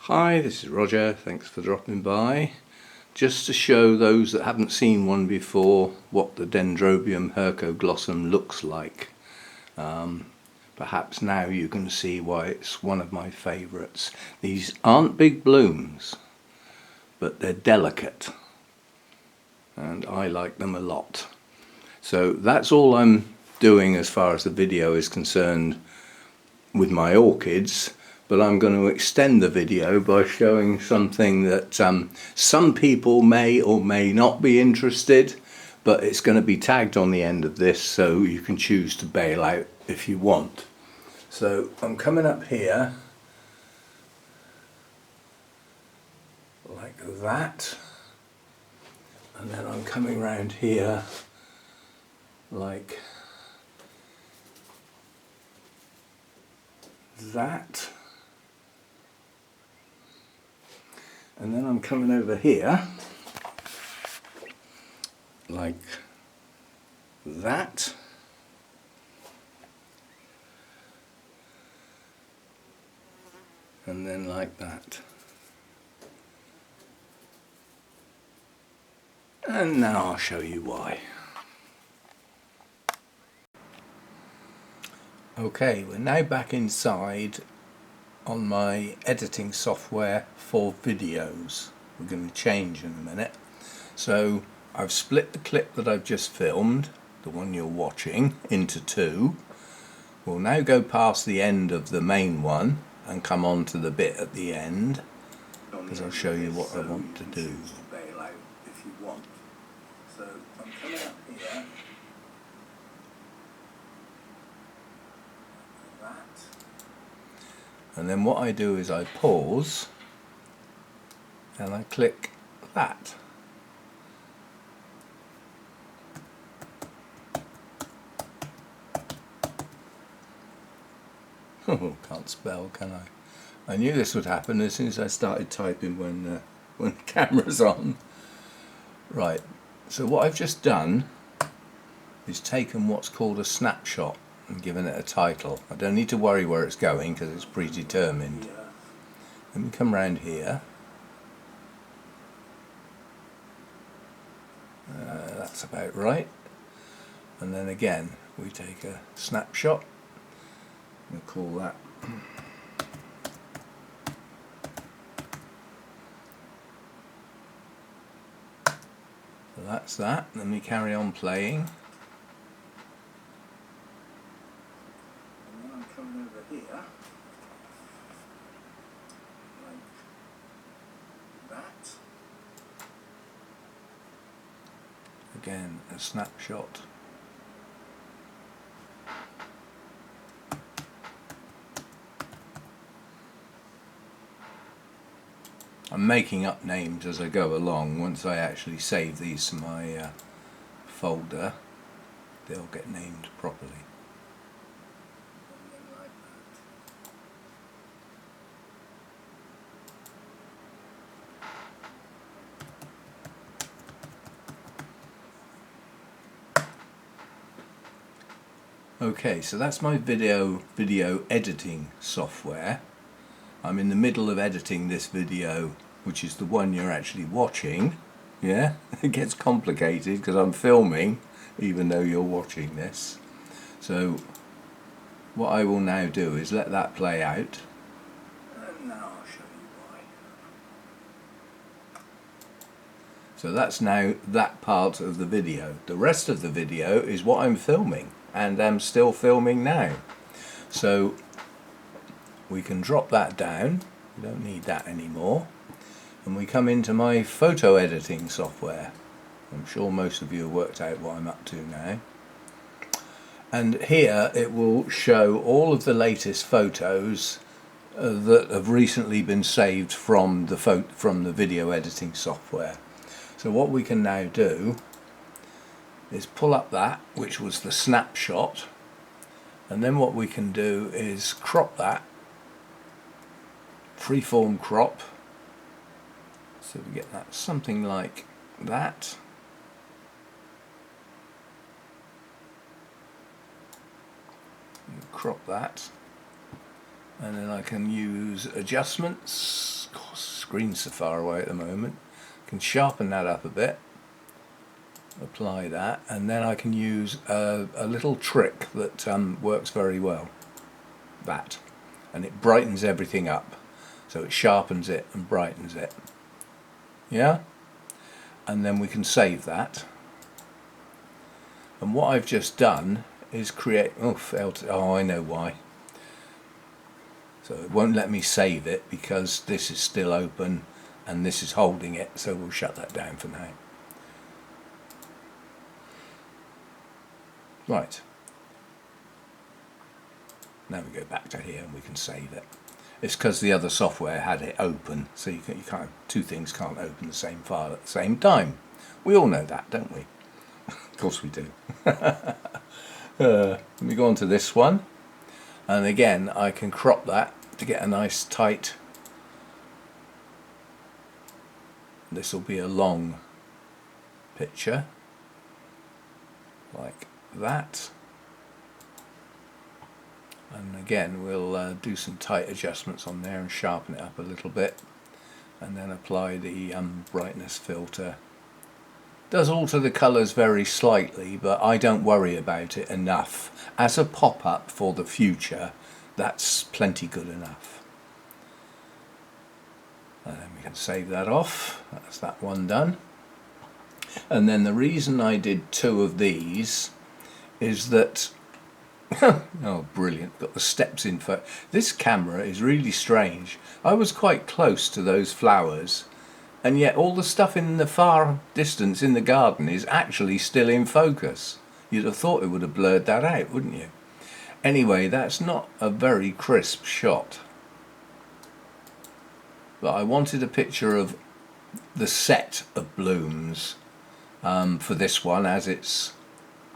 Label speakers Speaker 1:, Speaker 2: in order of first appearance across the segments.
Speaker 1: Hi, this is Roger, thanks for dropping by. Just to show those that haven't seen one before what the Dendrobium hercoglossum looks like. Perhaps now you can see why it's one of my favourites. These aren't big blooms, but they're delicate and I like them a lot. So that's all I'm doing as far as the video is concerned with my orchids. But I'm going to extend the video by showing something that some people may or may not be interested, but it's going to be tagged on the end of this, so you can choose to bail out if you want. So I'm coming up here like that, and then I'm coming round here like that. And then I'm coming over here like that. And then like that. And now I'll show you why. Okay, we're now back inside on my editing software for videos. We're going to change in a minute. So I've split the clip that I've just filmed, the one you're watching, into two. We'll now go past the end of the main one and come on to the bit at the end, because I'll show you what I want to do. Bail out if you want. So I'm coming up here. And then what I do is I pause and I click that. Oh, can't spell, can I? I knew this would happen as soon as I started typing when the camera's on. Right, so what I've just done is taken what's called a snapshot and given it a title. I don't need to worry where it's going because it's predetermined. Yeah. Let me come round here. That's about right. And then again we take a snapshot. We'll call that so that's that. Then we carry on playing. Coming over here like that. Again, a snapshot. I'm making up names as I go along. Once I actually save these to my folder, they'll get named properly. Okay, so that's my video editing software. I'm in the middle of editing this video, which is the one you're actually watching. Yeah, it gets complicated because I'm filming even though you're watching this. So what I will now do is let that play out. And now I'll show you why. So that's now that part of the video. The rest of the video is what I'm filming. And I'm still filming now. So we can drop that down, we don't need that anymore, and we come into my photo editing software. I'm sure most of you have worked out what I'm up to now. And here it will show all of the latest photos that have recently been saved from the video editing software. So what we can now do is pull up that, which was the snapshot, and then what we can do is crop that, freeform crop, so we get that something like that. Crop that, and then I can use adjustments, screen's so far away at the moment. Can sharpen that up a bit, apply that, and then I can use a little trick that works very well. That, and it brightens everything up, so it sharpens it and brightens it. Yeah, and then we can save that. And what I've just done is create. Oh, I know why. So it won't let me save it because this is still open and this is holding it, so we'll shut that down for now. Right. Now we go back to here and we can save it. It's because the other software had it open, so you can't, two things can't open the same file at the same time. We all know that, don't we? Of course we do. Let me go on to this one, and again I can crop that to get a nice tight. This will be a long picture like that, and again we'll do some tight adjustments on there and sharpen it up a little bit, and then apply the brightness filter. Does alter the colours very slightly, but I don't worry about it enough. As a pop-up for the future, that's plenty good enough. And then we can save that off. That's that one done. And then the reason I did two of these is that oh, brilliant, got the steps in for this camera is really strange. I was quite close to those flowers, and yet all the stuff in the far distance in the garden is actually still in focus. You'd have thought it would have blurred that out, wouldn't you? Anyway, that's not a very crisp shot, but I wanted a picture of the set of blooms for this one, as it's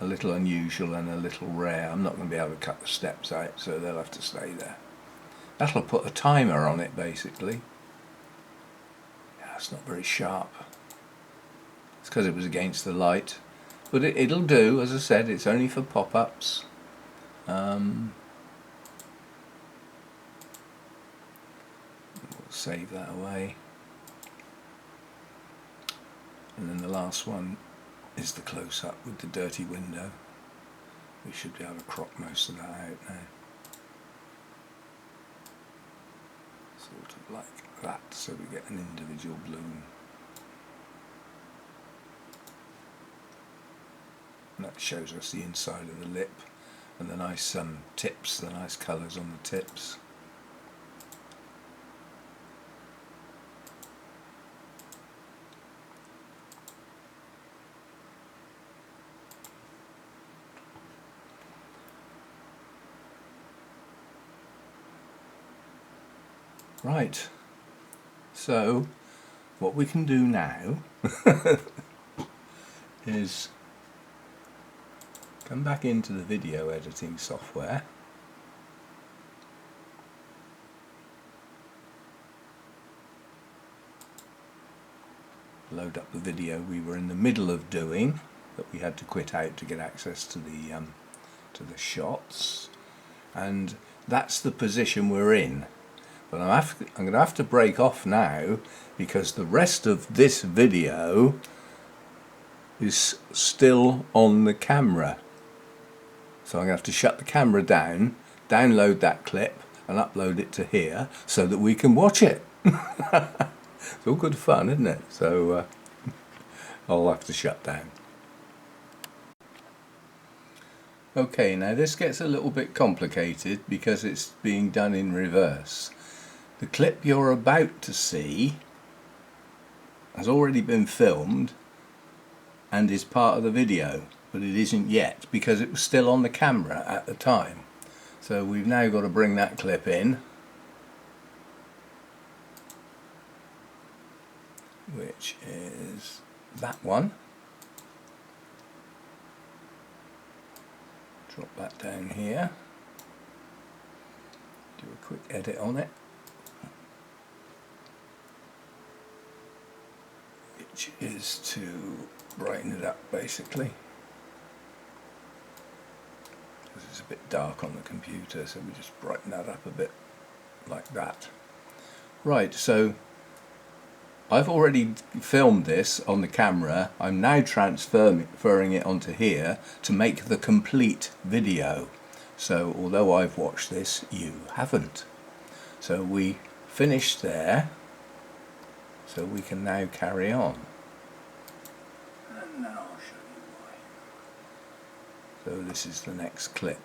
Speaker 1: a little unusual and a little rare. I'm not going to be able to cut the steps out, so they'll have to stay there. That'll put a timer on it, basically. Yeah, it's not very sharp. It's because it was against the light, but it'll do. As I said, it's only for pop-ups. We'll save that away, and then the last one is the close-up with the dirty window. We should be able to crop most of that out now, sort of like that, so we get an individual bloom. And that shows us the inside of the lip and the nice tips, the nice colours on the tips. Right, so what we can do now is come back into the video editing software, load up the video we were in the middle of doing that we had to quit out to get access to the shots, and that's the position we're in. But I'm going to have to break off now because the rest of this video is still on the camera. So I'm going to have to shut the camera down, download that clip and upload it to here so that we can watch it. It's all good fun, isn't it? So I'll have to shut down. Okay, now this gets a little bit complicated because it's being done in reverse. The clip you're about to see has already been filmed and is part of the video, but it isn't yet because it was still on the camera at the time. So we've now got to bring that clip in, which is that one. Drop that down here, do a quick edit on it, which is to brighten it up basically, because it's a bit dark on the computer, so we just brighten that up a bit like that. Right, so I've already filmed this on the camera. I'm now transferring it onto here to make the complete video. So although I've watched this, you haven't. So we finished there. So we can now carry on. And now I'll show you why. So this is the next clip.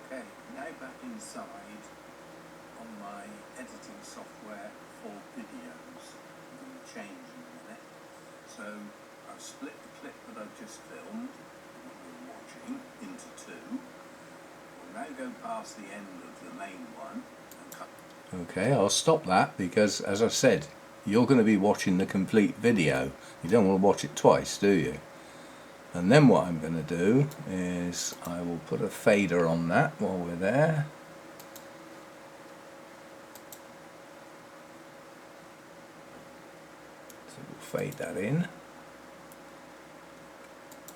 Speaker 1: Okay, now back inside on my editing software for videos. I'm going to change in a minute. So I've split the clip that I've just filmed, what you're watching, into two. We'll now go past the end of the main one and cut. Okay, I'll stop that because, as I said, you're going to be watching the complete video. You don't want to watch it twice, do you? And then what I'm going to do is I will put a fader on that while we're there. So we'll fade that in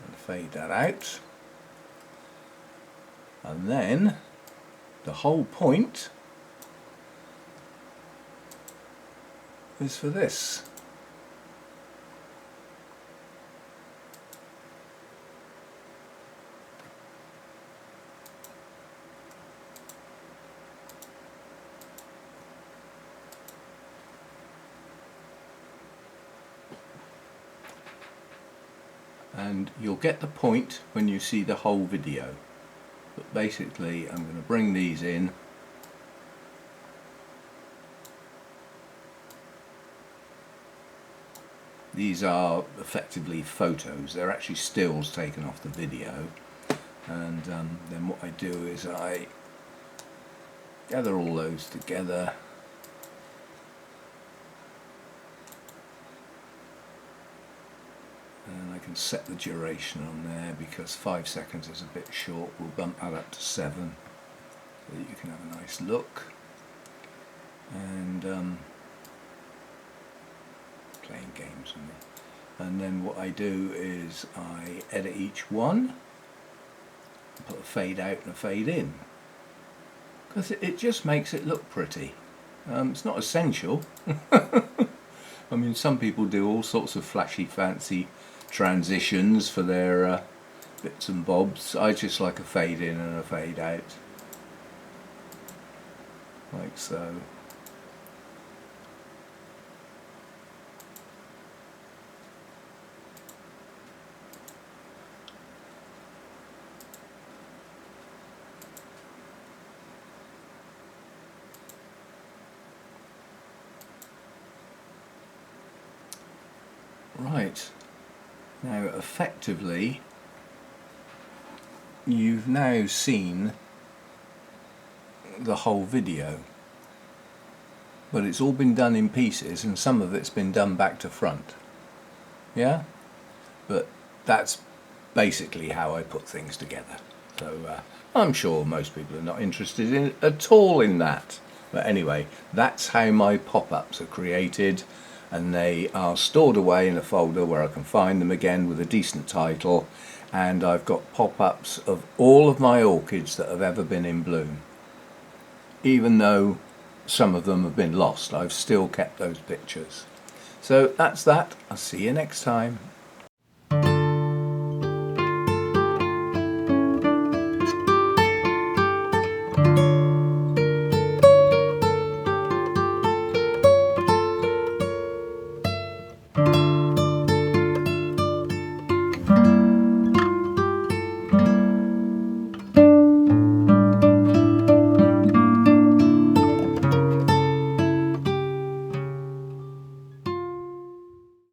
Speaker 1: and fade that out. And then the whole point is for this. And you'll get the point when you see the whole video. But basically I'm going to bring these in. These are effectively photos, they're actually stills taken off the video, and then what I do is I gather all those together and I can set the duration on there because 5 seconds is a bit short. We'll bump that up to 7 so that you can have a nice look. And playing games with me. And then what I do is I edit each one, put a fade out and a fade in, because it just makes it look pretty. It's not essential. I mean, some people do all sorts of flashy fancy transitions for their bits and bobs. I just like a fade in and a fade out, like so. Right, now effectively you've now seen the whole video, but it's all been done in pieces and some of it's been done back to front, yeah, but that's basically how I put things together. So I'm sure most people are not interested in at all in that, but anyway, that's how my pop-ups are created. And they are stored away in a folder where I can find them again with a decent title, and I've got pop-ups of all of my orchids that have ever been in bloom. Even though some of them have been lost, I've still kept those pictures. So that's that. I'll see you next time.